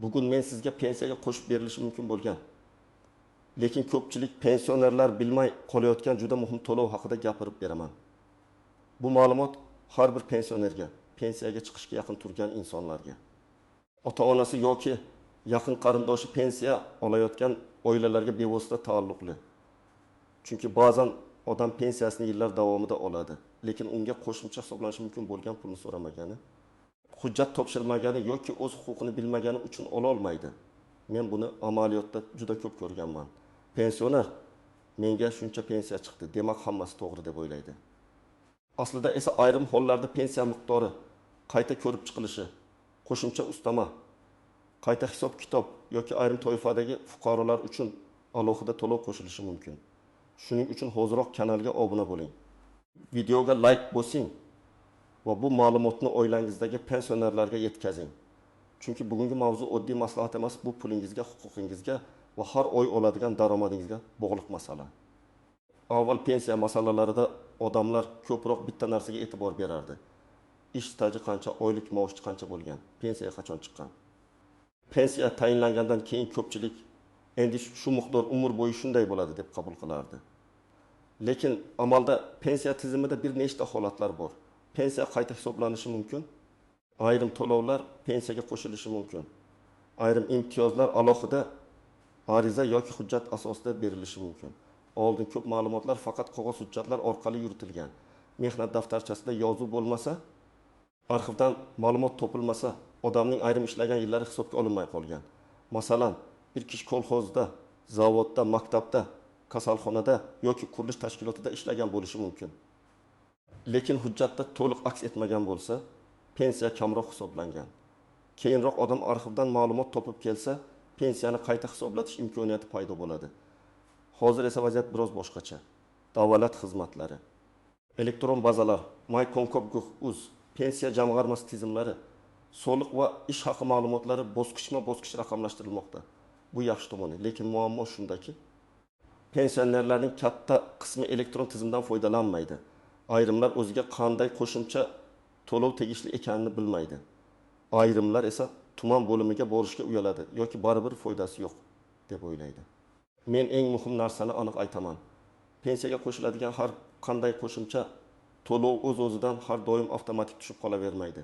Bugun men sizga pensiyaga qo'shib berilishi mumkin bo'lgan. Lekin ko'pchilik pensionerlar bilmay qolayotgan juda muhim to'lov haqida gapirib beraman. Bu ma'lumot har bir pensionerga, pensiyaga chiqishga yaqin turgan insonlarga, ota-onasi yoki yaqin qarindoshi pensiya olayotgan oilalarga bevosita taalluqli. Chunki ba'zan odam pensiyasini yillar davomida oladi, lekin unga qo'shimcha hisoblanishi mumkin bo'lgan pulni so'ramagani, hujjat topshirmagani yoki o'z huquqini bilmagani uchun ola olmaydi. Men buni amaliyotda juda ko'p ko'rganman. Pensioner menga shuncha pensiya chiqdi, demak hammasi to'g'ri deb o'ylaydi. Aslida esa ayrim hollarda pensiya miqdori qayta ko'rib chiqilishi, qo'shimcha ustama, qayta hisob-kitob yoki ayrim toifadagi fuqarolar uchun alohida to'lov qo'shilishi mumkin. Shuning uchun hoziroq kanalga obuna bo'ling. Videoga like bosing va bu ma'lumotni oilangizdagi pensionerlarga yetkazing. Chunki bugungi mavzu oddiy maslahat emas, bu pulingizga, huquqingizga va har oy oladigan daromadingizga bog'liq masala. Avval pensiya masalalarida odamlar ko'proq bitta narsaga e'tibor berardi. Ish staji qancha, oylik maoshi qancha bo'lgan, pensiya qachon chiqqan. Pensiya tayinlangandan keyin ko'pchilik endi shu miqdor umr bo'yi shunday bo'ladi deb qabul qilardi. Lekin amalda pensiya tizimida bir nechta holatlar bor. Pensiya qayta hisoblanishi mumkin. Ayrim to'lovlar pensiyaga qo'shilishi mumkin. Ayrim imtiyozlar alohida ariza yoki hujjat asosida berilishi mumkin. Oldin ko'p ma'lumotlar faqat qog'oz hujjatlar orqali yuritilgan. Mehnat daftarchasida yozuv bo'lmasa, arxivdan ma'lumot topilmasa, odamning ayrim ishlagan yillari hisobga olinmay qolgan. Masalan, bir kishi kolxozda, zavodda, maktabda, kasalxonada yoki qurilish tashkilotida ishlagan bo'lishi mumkin. Lekin hujjatda to'liq aks etmagan bo'lsa, pensiya kamroq hisoblangan. Keyinroq odam arxivdan ma'lumot topib kelsa, pensiyani qayta hisoblatish imkoniyati paydo bo'ladi. Hozir esa vaziyat biroz boshqacha. Davlat xizmatlari, elektron bazalar, MyConcom.uz, pensiya jamg'armasi tizimlari, soliq va ish haqi ma'lumotlari bosqichma-bosqich raqamlashtirilmoqda. Bu yaxshi tomoni, lekin muammo shundaki, pensionerlarning katta qismi elektron tizimdan foydalanmaydi. Ayrimlar o'ziga qanday qo'shimcha to'lov tegishli ekanini bilmaydi. Ayrimlar esa tuman bo'limiga borishga uyaladi yoki baribir foydasi yo'q deb o'ylaydi. Men eng muhim narsani aniq aytaman. Pensiyaga qo'shiladigan har qanday qo'shimcha to'lov o'z-o'zidan har doim avtomatik tushib qolavermaydi.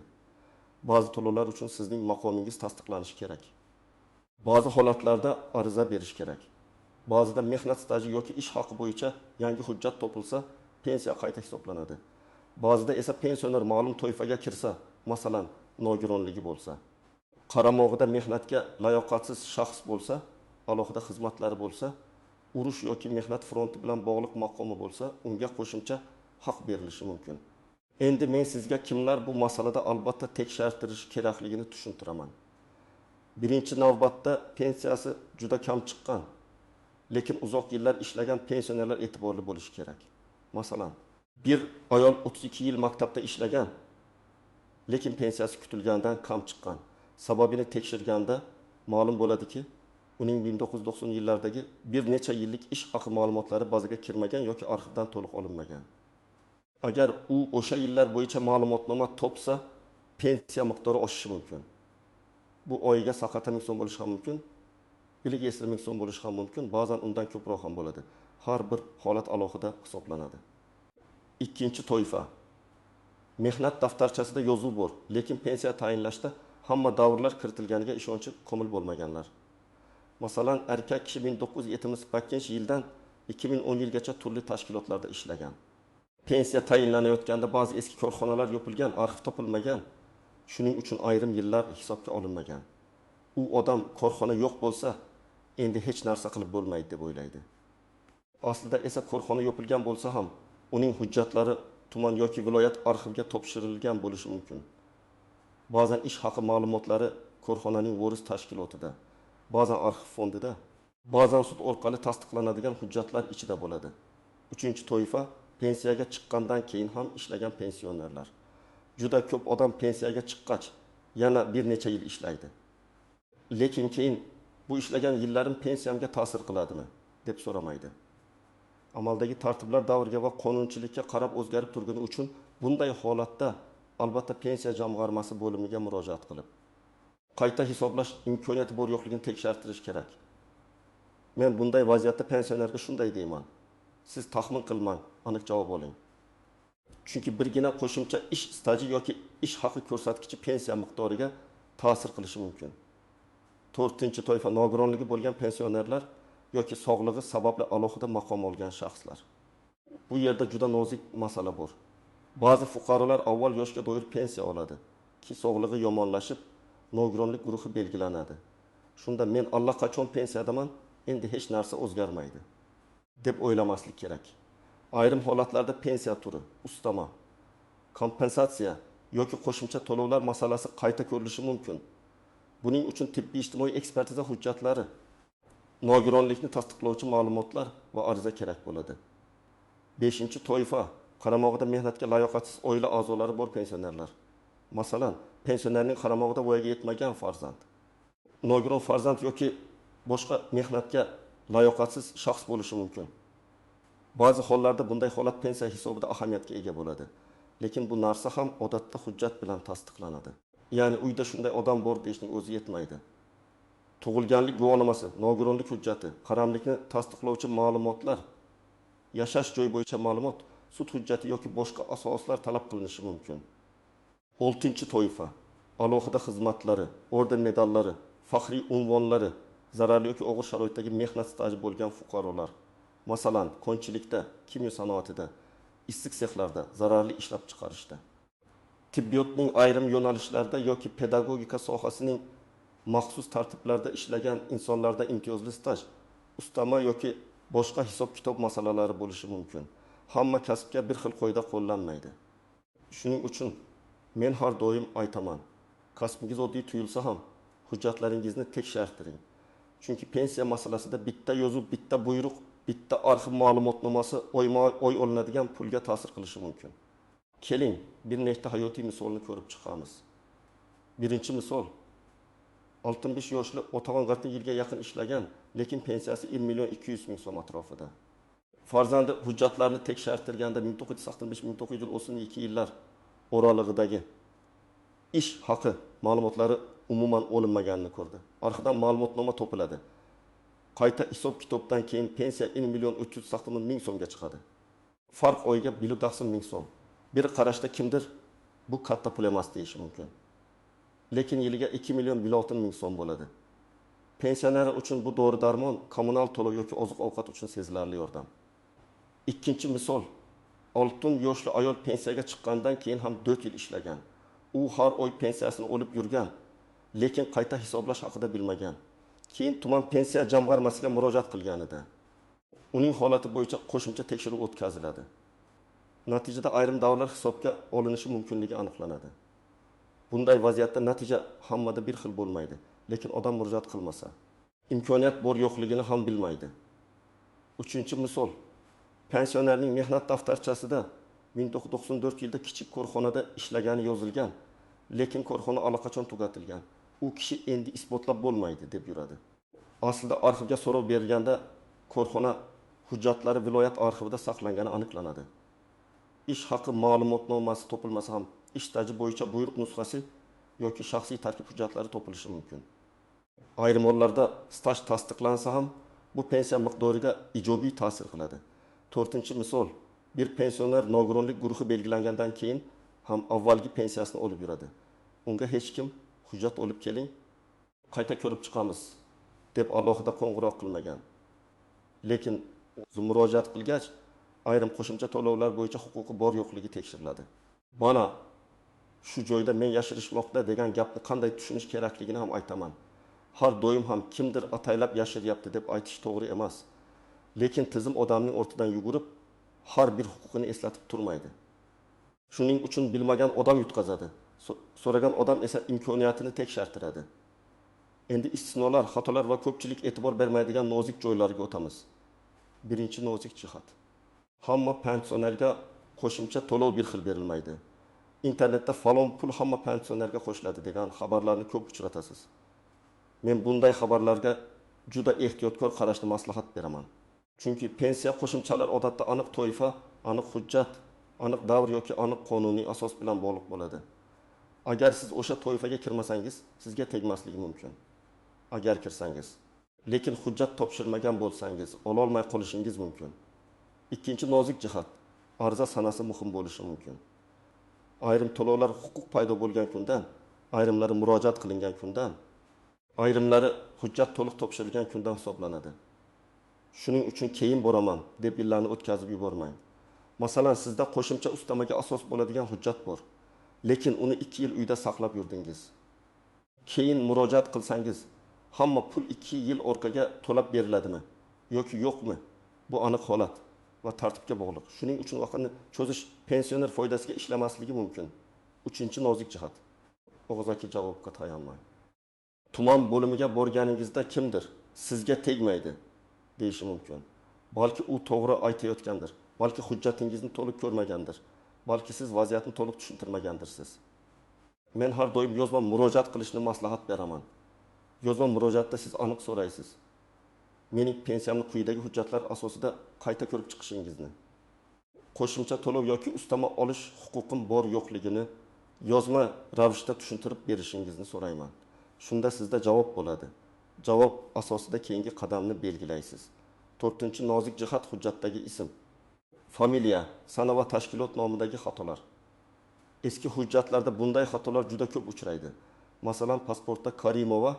Ba'zi to'lovlar uchun sizning maqomingiz tasdiqlanishi kerak. Ba'zi holatlarda ariza berish kerak. Ba'zida mehnat staji yoki ish haqi bo'yicha yangi hujjat topilsa, pensiya qayta hisoblanadi. Ba'zida esa pensioner ma'lum toifaga kirsa, masalan, nogironligi bo'lsa, qaramog'ida mehnatga layoqatsiz shaxs bo'lsa, alohida xizmatlari bo'lsa, urush yoki mehnat fronti bilan bog'liq maqomi bo'lsa, unga qo'shimcha haq berilishi mumkin. Endi men sizga kimlar bu masalada albatta tekshirtirish kerakligini tushuntiraman. Birinchi navbatda pensiyasi juda kam chiqqan, lekin uzoq yillar ishlagan pensionerlar e'tiborli bo'lishi kerak. Masalan, bir ayol 32 yil maktabda ishlagan, lekin pensiyasi kutilgandan kam chiqqan. Sababini tekshirganda ma'lum bo'ladiki, uning 1990 yillardagi bir necha yillik ish haqi ma'lumotlari bazaga kirmagan yoki arxivdan to'liq olinmagan. Agar u o'sha yillar bo'yicha ma'lumotnoma topsa, pensiya miqdori oshishi mumkin. Bu oyiga 80 ming so'm bo'lishi ham mumkin, 20 ming so'm bo'lishi ham mumkin, ba'zan undan ko'proq ham bo'ladi. Har bir holat alohida hisoblanadi. Ikkinchi toifa. Mehnat daftarchasida yozuv bor, lekin pensiya tayinlashda hamma davrlar kiritilganiga ishonchi komil bo'lmaganlar. Masalan, erkak kishi 1978 yildan 2010 yilgacha turli tashkilotlarda ishlagan. Pensiya tayinlanayotganda ba'zi eski korxonalar yopilgan, arxiv topilmagan. Shuning uchun ayrim yillar hisobga olinmagan. U odam korxona yo'q bo'lsa, endi hech narsa qilib bo'lmaydi deb o'ylaydi. Aslida esa korxona yopilgan bo'lsa ham, uning hujjatlari tuman yoki viloyat arxiviga topshirilgan bo'lishi mumkin. Ba'zan ish haqi ma'lumotlari korxonaning voris tashkilotida, ba'zan arxiv fondida, ba'zan sud orqali tasdiqlanadigan hujjatlar ichida bo'ladi. Uchinchi toifa pensiyaga chiqqandan keyin ham ishlagan pensionerlar. Juda ko'p odam pensiyaga chiqqach yana bir necha yil ishlaydi. Lekin keyin bu ishlagan yillarim pensiyamga ta'sir qiladimi deb so'ramaydi. Amaldagi tartiblar davriga va qonunchilikka qarab o'zgarib turgani uchun bunday holatda albatta pensiya jamg'armasi bo'limiga murojaat qilib, qayta hisoblash imkoniyati bor yo'qligini tekshirtirish kerak. Men bunday vaziyatda pensionerga shunday deyman. Siz taxmin qilmang, aniq javob oling. Chunki birgina qo'shimcha ish staji yoki ish haqi ko'rsatkichi pensiya miqdoriga ta'sir qilishi mumkin. 4-toifa nogironligi bo'lgan pensionerlar yoki sog'lig'i sababli alohida maqom olgan shaxslar. Bu yerda juda nozik masala bor. Ba'zi fuqarolar avval yoshga doir pensiya oladi, ki sog'lig'i yomonlashib, nogironlik guruhi belgilanadi. Shunda men allaqachon pensiyadaman, endi hech narsa o'zgarmaydi deb o'ylamaslik kerak. Ayrim holatlarda pensiya turi, ustama, kompensatsiya yoki qo'shimcha to'lovlar masalasi qayta ko'rilishi mumkin. Buning uchun tibbiy ijtimoiy ekspertiza hujjatlari, nogironlikni tasdiqlovchi ma'lumotlar va ariza kerak bo'ladi. 5-toifa qaramog'ida mehnatga layoqatsiz oila a'zolari bor pensionerlar. Masalan, pensionerning qaramog'ida voyaga yetmagan farzand, nogiron farzand yoki boshqa mehnatga layoqatsiz shaxs bo'lishi mumkin. Ba'zi hollarda bunday holat pensiya hisobida ahamiyatga ega bo'ladi. Lekin bu narsa ham odatda hujjat bilan tasdiqlanadi. Ya'ni uyda shunday odam bor deyishning o'zi yetmaydi. Tug'ilganlik guvohnomasi, nogironlik hujjati, qaramlikni tasdiqlovchi ma'lumotlar, yashash joyi bo'yicha ma'lumot, sud hujjati yoki boshqa asoslar talab qilinishi mumkin. 6-toifa alohida xizmatlari, orden medallari, faxriy unvonlari, zararli yoki og'ir sharoitdagi mehnat staji bo'lgan fuqarolar, masalan, konchilikda, kimyo sanoatida, issiq sexlarda, zararli ishlab chiqarishda, tibbiyotning ayrim yo'nalishlarida yoki pedagogika sohasining maxsus tartiblarda ishlagan insonlarda imtiyozli staj, ustama yoki boshqa hisob-kitob masalalari bo'lishi mumkin. Hamma kasbga bir xil qo'yda qo'llanmaydi. Shuning uchun men har doim aytaman, kasbingiz oddiy tuyulsa ham hujjatlaringizni tekshirtiring. Chunki pensiya masalasida bitta yozuv, bitta buyruq, bitta arxiv ma'lumotnomasi oy olinadigan pulga ta'sir qilishi mumkin. Keling, bir nechta hayotiy misolni ko'rib chiqamiz. Birinchi misol, 65 yoshli o'tag'on 40 yilga yaqin ishlagan, lekin pensiyasi 1.200.000 so'm atrofida. Farzandi hujjatlarni tekshirtirganda 1985-1932 yillar oralig'idagi ish haqi ma'lumotlari umuman olinmaganini ko'rdi. Arxidan ma'lumotnoma topiladi. Qayta hisob-kitobdan keyin pensiya 1.380.000 so'mga chiqadi. Farq oyga 1.100.000 so'm. Bir qarashda kimdir bu katta pul emas deyishi mumkin. Lekin yiliga 2.160.000 so'm bo'ladi. Pensioner uchun bu dori-darmon, kommunal to'lov yoki oziq-ovqat uchun sezilarli yordam. Ikkinchi misol, 6 yoshli ayol pensiyaga chiqqandan keyin ham 4 yil ishlagan. U har oy pensiyasini olib yurgan, lekin qayta hisoblash haqida bilmagan. Keyin tuman pensiya jamg'armasiga murojaat qilganida uning holati bo'yicha qo'shimcha tekshiruv o'tkaziladi. Natijada ayrim davrlar hisobga olinishi mumkinligi aniqlanadi. Bunday vaziyatda natija hammada bir xil bo'lmaydi, lekin odam murojaat qilmasa, imkoniyat bor yo'qligini ham bilmaydi. 3-misol, pensionerning mehnat daftarchasida 1994 yilda kichik korxonada ishlagani yozilgan, lekin korxona allaqachon tugatilgan. U kishi endi isbotlab bo'lmaydi deb yuradi. Aslida arxivga so'rov berilganda korxona hujjatlari viloyat arxivida saqlangani aniqlanadi. Ish haqi ma'lumotnomasi topilmasa ham ish staji bo'yicha buyruq nusxasi yoki shaxsiy tarkib hujjatlari topilishi mumkin. Ayrim hollarda staj tasdiqlansa ham bu pensiya miqdoriga ijobiy ta'sir qiladi. 4-misol, bir pensioner nogironlik guruhi belgilangandan keyin ham avvalgi pensiyasini olib yuradi. Unga hech kim hujjat olib keling, qayta ko'rib chiqamiz deb alohida qo'ng'iroq qilmagan. Lekin murojaat qilgach, ayrim qo'shimcha to'lovlar bo'yicha huquqi bor yo'qligi tekshiriladi. Mana shu joyda men yashirishmoqda degan gapni qanday tushunish kerakligini ham aytaman. Har doim ham kimdir ataylab yashiryapti deb aytish to'g'ri emas. Lekin tizim odamning ortidan yugurib, har bir huquqini eslatib turmaydi. Shuning uchun bilmagan odam yutqazadi. So'ragan odam esa imkoniyatini tekshirtiradi. Endi istisnolar, xatolar va ko'pchilik e'tibor bermaydigan nozik joylarga o'tamiz. Birinchi nozik jihat. Hamma pensionerga qo'shimcha to'lov bir xil berilmaydi. Internetda falon pul hamma pensionerga qo'shiladi degan xabarlarni ko'p uchratasiz. Men bunday xabarlarga juda ehtiyotkor qarashni maslahat beraman. Chunki pensiya qo'shimchalar odatda aniq toifa, aniq hujjat, aniq davr yoki aniq qonuniy asos bilan bog'liq bo'ladi. Agar siz o'sha toifaga kirmasangiz, sizga tegmasligi mumkin. Agar kirsangiz. Lekin hujjat topshirmagan bo'lsangiz, ololmay qolishingiz mumkin. Ikkinchi nozik jihat, ariza sanasi muhim bo'lishi mumkin. Ayrim to'lovlar huquq paydo bo'lgan kundan, ayrimlari murojaat qilingan kundan, ayrimlari hujjat to'liq topshirilgan kundan hisoblanadi. Shuning uchun keyin boraman deb yillarni o'tkazib yubormang. Masalan, sizda qo'shimcha ustamaga asos bo'ladigan hujjat bor, lekin uni 2 yil uyda saqlab yurdingiz. Keyin murojaat qilsangiz, hamma pul 2 yil orqaga to'lab beriladimi yoki yo'qmi? Bu aniq holat va tartibga bog'liq. Shuning uchun vaqtni cho'zish pensioner foydasiga ishlamasligi mumkin. Uchinchi nozik jihat. Og'zaki javobga tayanmang. Tuman bo'limiga borganingizda kimdir sizga tegmaydi deyishi mumkin. Balki u to'g'ri aytayotgandir. Balki hujjatingizni to'liq ko'rmagandir. Balki siz vaziyatni to'liq tushuntirmagandirsiz. Men har doim yozma murojaat qilishni maslahat beraman. Yozma murojaatda siz aniq so'raysiz. Mening pensiyamni quyidagi hujjatlar asosida qayta ko'rib chiqishingizni, qo'shimcha to'lov yoki ustama olish huquqim bor yo'qligini yozma ravishda tushuntirib berishingizni so'rayman. Shunda sizda javob bo'ladi. Javob asosida keyingi qadamni belgilaysiz. 4-nozik jihat hujjatdagi ism, familiya, sana va tashkilot nomidagi xatolar. Eski hujjatlarda bunday xatolar juda ko'p uchraydi. Masalan, pasportda Karimova,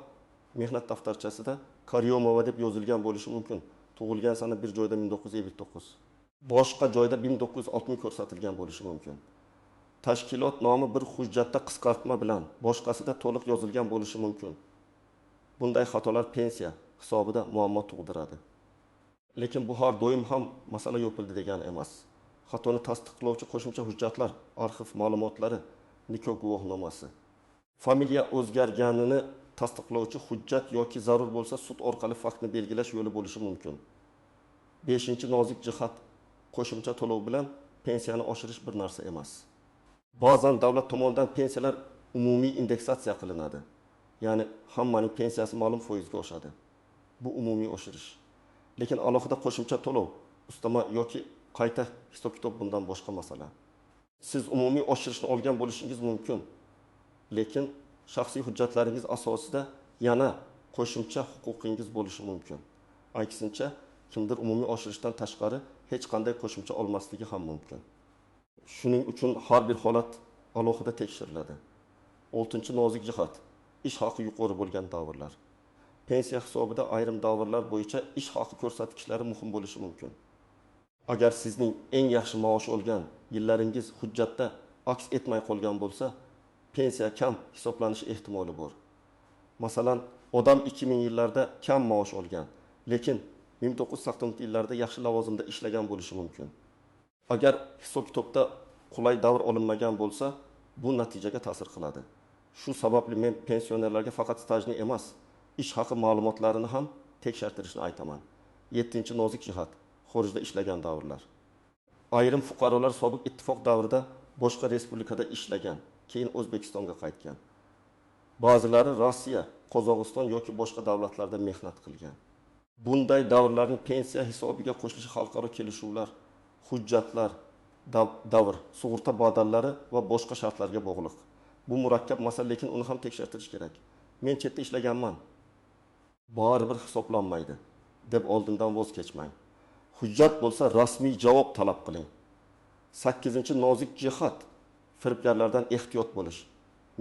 mehnat daftarchasida Karyomova deb yozilgan bo'lishi mumkin. Tug'ilgan sana bir joyda 1959. Boshqa joyda 1960 ko'rsatilgan bo'lishi mumkin. Tashkilot nomi bir hujjatda qisqartma bilan, boshqasida to'liq yozilgan bo'lishi mumkin. Bunday xatolar pensiya hisobida muammo tug'diradi. Lekin bu har doim ham masala yopildi degani emas. Xatoni tasdiqlovchi qo'shimcha hujjatlar, arxiv ma'lumotlari, nikoh guvohnomasi, familiya o'zgarganini tasdiqlovchi hujjat yoki zarur bo'lsa sud orqali faktni belgilash yo'li bo'lishi mumkin. 5-nozik jihat, qo'shimcha to'lov bilan pensiyani oshirish bir narsa emas. Ba'zan davlat tomonidan pensiyalar umumiy indeksatsiya qilinadi. Ya'ni hammaning pensiyasi ma'lum foizga oshadi. Bu umumiy oshirish. Lekin alohida qo'shimcha to'lov, ustama yoki qayta hisob-kitob bundan boshqa masala. Siz umumiy oshirishni olgan bo'lishingiz mumkin. Lekin shaxsiy hujjatlaringiz asosida yana qo'shimcha huquqingiz bo'lishi mumkin. Aksincha, kimdir umumiy oshirishdan tashqari hech qanday qo'shimcha olmasligi ham mumkin. Shuning uchun har bir holat alohida tekshiriladi. 6-nozik jihat, ish haqi yuqori bo'lgan davrlar. Pensiya hisobida ayrim davrlar bo'yicha ish haqi ko'rsatkichlari muhim bo'lishi mumkin. Agar sizning eng yaxshi maosh olgan yillaringiz hujjatda aks etmay qolgan bo'lsa, pensiya kam hisoblanishi ehtimoli bor. Masalan, odam 2000 yillarda kam maosh olgan, lekin 1980 yillarda yaxshi lavozimda ishlagan bo'lishi mumkin. Agar hisob-kitobda qulay davr olinmagan bo'lsa, bu natijaga ta'sir qiladi. Shu sababli men pensionerlarga faqat stajni emas, ish haqi ma'lumotlarini ham tekshirtirishni aytaman. 7-nozik jihat, xorijda ishlagan davrlar. Ayrim fuqarolar sobiq ittifoq davrida boshqa respublikada ishlagan, keyin O'zbekistonga qaytgan. Ba'zilari Rossiya, Qozog'iston yoki boshqa davlatlarda mehnat qilgan. Bunday davrlarning pensiya hisobiga qo'shilishi xalqaro kelishuvlar, hujjatlar, davr, sug'urta badallari va boshqa shartlarga bog'liq. Bu murakkab masala, lekin uni ham tekshirtirish kerak. Men chetda ishlaganman, baribir hisoblanmaydi deb oldindan voz kechmang. Hujjat bo'lsa rasmiy javob talab qiling. 8-nozik jihat, firibgarlardan ehtiyot bo'lish.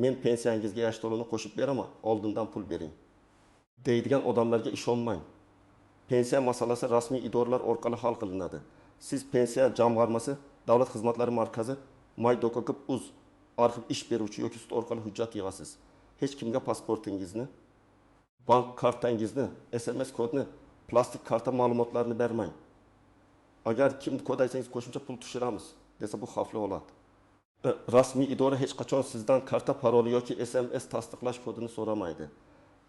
Men pensiyangizga yosh to'lovini qo'shib beraman, oldindan pul bering deydigan odamlarga ishonmang. Pensiya masalasi rasmiy idoralar orqali hal qilinadi. Siz pensiya jamg'armasi, davlat xizmatlari markazi, may.gov.uz arxiv ish beruvchi yoki sud orqali hujjat yig'asiz. Hech kimga pasportingizni, bank kartangizni, SMS kodni, plastik karta ma'lumotlarini bermang. Agar kim kod aytsangiz qo'shimcha pul tushiramiz desa, bu xavfli holat. Rasmiy idora hech qachon sizdan karta paroli yoki SMS tasdiqlash kodini so'ramaydi.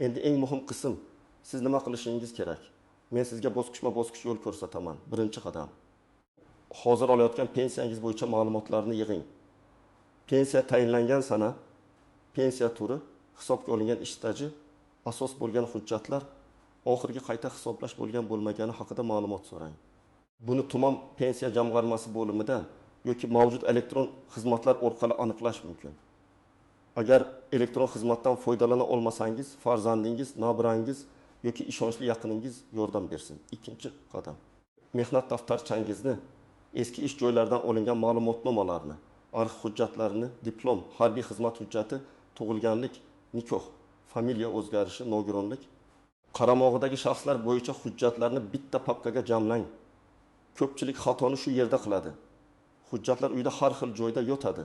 Endi eng muhim qism, siz nima qilishingiz kerak? Men sizga bosqichma-bosqich yo'l ko'rsataman. Birinchi qadam. Hozir olayotgan pensiyangiz bo'yicha ma'lumotlarni yig'ing. Pensiya tayinlangan sana, pensiya turi, hisobga olingan ish staji, asos bo'lgan hujjatlar, oxirgi qayta hisoblash bo'lgan-bo'lmagani haqida ma'lumot so'rang. Buni tuman pensiya jamg'armasi bo'limidan yoki mavjud elektron xizmatlar orqali aniqlash mumkin. Agar elektron xizmatdan foydalana olmasangiz, farzandingiz, nabirangiz yoki ishonchli yaqiningiz yordam bersin. Ikkinchi qadam. Mehnat daftarchangizni, eski ish joylaridan olingan ma'lumotnomalarni, arxiv hujjatlarini, diplom, harbiy xizmat hujjati, tug'ilganlik, nikoh, familiya o'zgarishi, nogironlik, qaramog'idagi shaxslar bo'yicha hujjatlarni bitta papkaga jamlang. Ko'pchilik xatoni shu yerda qiladi. Hujjatlar uyda har xil joyda yotadi.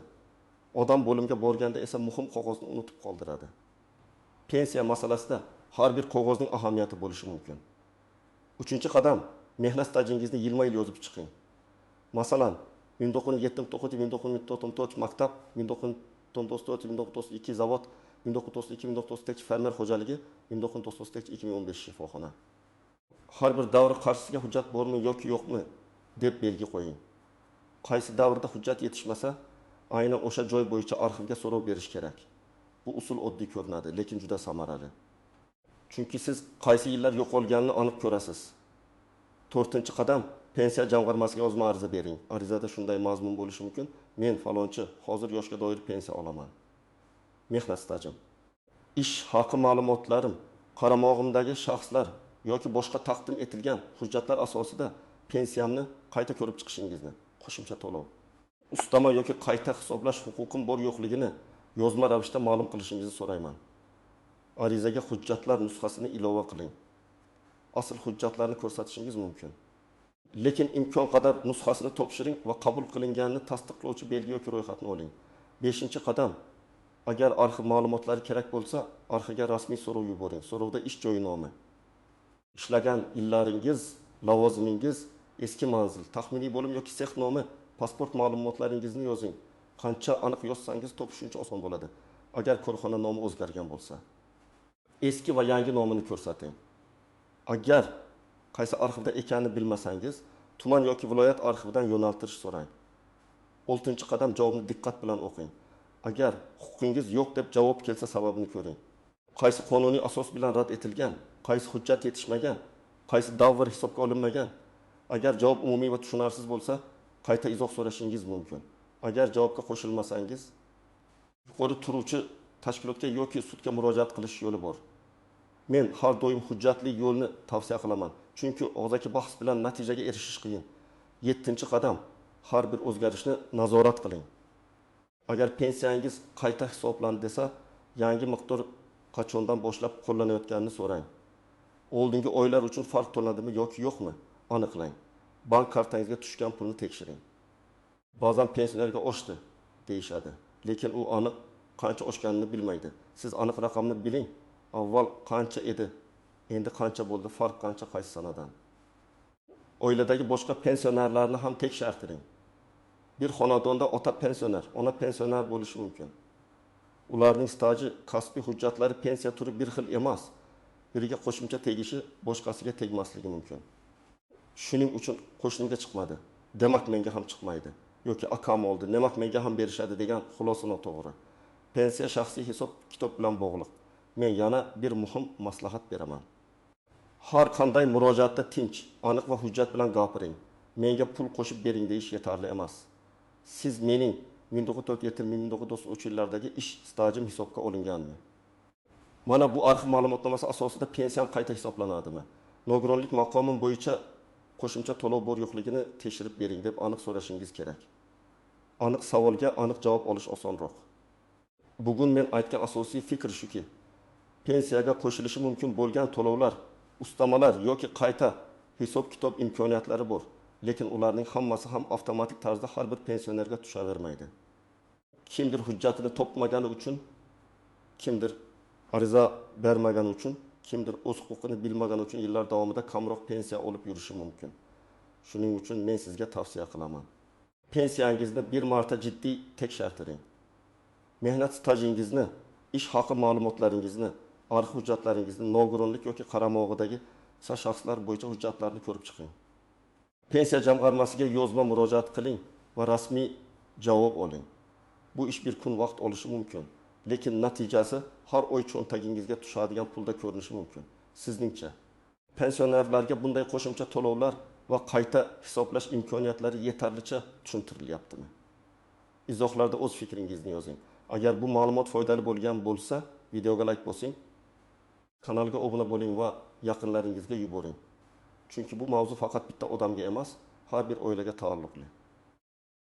Odam bo'limga borganda esa muhim qog'ozni unutib qoldiradi. Pensiya masalasida har bir qog'ozning ahamiyati bo'lishi mumkin. Uchinchi qadam, mehnat stajingizni yilma-yil yozib chiqing. Masalan, 1979-1994 maktab, 1994-1992 zavod, 1992-1993 fermer xo'jaligi, 1993-2015 shifoxona. Har bir davr qarshisiga hujjat bormi yoki yo'qmi deb belgi qo'ying. Qaysi davrda hujjat yetishmasa, aynan o'sha joy bo'yicha arxivga so'rov berish kerak. Bu usul oddiy ko'rinadi, lekin juda samarali. Chunki siz qaysi yillar yo'qolganini aniq ko'rasiz. 4-qadam, pensiya jamg'armasiga yozma ariza bering. Arizada shunday mazmun bo'lishi mumkin: men falonchi, hozir yoshga doir pensiya olaman. Mehnat stajim, ish haqi ma'lumotlarim, qaramog'imdagi shaxslar yoki boshqa taqdim etilgan hujjatlar asosida pensiyamni qayta ko'rib chiqishingizni, qo'shimcha to'lov, ustama yoki qayta hisoblash huquqim bor yo'qligini yozma ravishda ma'lum qilishingizni so'rayman. Arizaga hujjatlar nusxasini ilova qiling. Asl hujjatlarni ko'rsatishingiz mumkin. Lekin imkon qadar nusxasini topshiring va qabul qilinganini tasdiqlovchi belgi yoki ro'yxatni oling. 5-qadam, agar arxiv ma'lumotlari kerak bo'lsa, arxivga rasmiy so'rov yuboring. So'rovda ish joyi nomi, ishlagan yillaringiz, lavozimingiz, eski manzil, taxminiy bo'lim yoki sex nomi, pasport ma'lumotlaringizni yozing. Qancha aniq yozsangiz topish shuncha oson bo'ladi. Agar korxona nomi o'zgargan bo'lsa, eski va yangi nomini ko'rsating. Agar qaysi arxivda ekanini bilmasangiz, tuman yoki viloyat arxividan yo'naltirish so'rang. 6-qadam, javobni diqqat bilan o'qing. Agar huquqingiz yo'q deb javob kelsa, sababini ko'ring. Qaysi qonuniy asos bilan rad etilgan, qaysi hujjat yetishmagan, qaysi davr hisobga olinmagan. Agar javob umumiy va tushunarsiz bo'lsa, qayta izoh so'rashingiz mumkin. Agar javobga qo'shilmasangiz, yuqori turuvchi tashkilotga yoki sudga murojaat qilish yo'li bor. Men har doim hujjatli yo'lni tavsiya qilaman, chunki og'zaki bahs bilan natijaga erishish qiyin. 7-qadam, har bir o'zgarishni nazorat qiling. Agar pensiyangiz qayta hisoblandi desa, yangi miqdor qachondan boshlab qo'llanayotganini so'rang. Oldingi oylar uchun farq to'lanadimi yoki yo'qmi? Aniqlang. Bank kartangizga tushgan pulni tekshiring. Ba'zan pensionerga oshdi deyishadi, lekin u aniq qancha oshganini bilmaydi. Siz aniq raqamni biling. Avval qancha edi, endi qancha bo'ldi, farq qancha, qaysi sanadan. Oiladagi boshqa pensionerlarni ham tekshiring. Bir xonadonda ota pensioner, ona pensioner bo'lishi mumkin. Ularning staji, kasbiy hujjatlari, pensiya turi bir xil emas. Biriga qo'shimcha tegishi, boshqasiga tegmasligi mumkin. Shuning uchun qo'shnimga chiqmadi, demak menga ham chiqmaydi. Yoki akam oldi, demak menga ham berishadi degan xulosa noto'g'ri. Pensiya shaxsiy hisob kitob bilan bog'liq. Men yana bir muhim maslahat beraman. Har qanday murojaatda tinch, aniq va hujjat bilan gapiring. Menga pul qo'shib bering deyish yetarli emas. Siz mening 1947-1993 yillardagi ish stajim hisobga olinganmi? Mana bu arxiv ma'lumotnomasi asosida pensiyam qayta hisoblanadimi? Nogironlik maqomim bo'yicha qo'shimcha to'lov bor yo'qligini tekshirib bering deb aniq so'rashingiz kerak. Aniq savolga aniq javob olish osonroq. Bugun men aytgan asosiy fikr shuki, pensiyaga qo'shilishi mumkin bo'lgan to'lovlar, ustamalar yoki qayta hisob-kitob imkoniyatlari bor, lekin ularning hammasi ham avtomatik tarzda har bir pensionerga tushavermaydi. Kimdir hujjatini topmagani uchun, kimdir ariza bermagani uchun, kimdir o'z huquqini bilmagani uchun yillar davomida kamroq pensiya olib yurishi mumkin. Shuning uchun men sizga tavsiya qilaman. Pensiyangizni bir marta jiddiy tekshiring. Mehnat stajingizni, ish haqi ma'lumotlaringizni, arxiv hujjatlaringizni, nogironlik yoki qaramog'idagi shaxslar bo'yicha hujjatlarni ko'rib chiqing. Pensiya jamg'armasiga yozma murojaat qiling va rasmiy javob oling. Bu ish bir kun vaqt olishi mumkin, lekin natijasi har oy cho'ntagingizga tushadigan pulda ko'rinishi mumkin. Sizningcha, pensionerlarga bunday qo'shimcha to'lovlar va qayta hisoblash imkoniyatlari yetarlicha tushuntirilyaptimi? Izohlarda o'z fikringizni yozing. Agar bu ma'lumot foydali bo'lgan bo'lsa, videoga like bosing, kanalga obuna bo'ling va yaqinlaringizga yuboring. Chunki bu mavzu faqat bitta odamga emas, har bir oilaga taalluqli.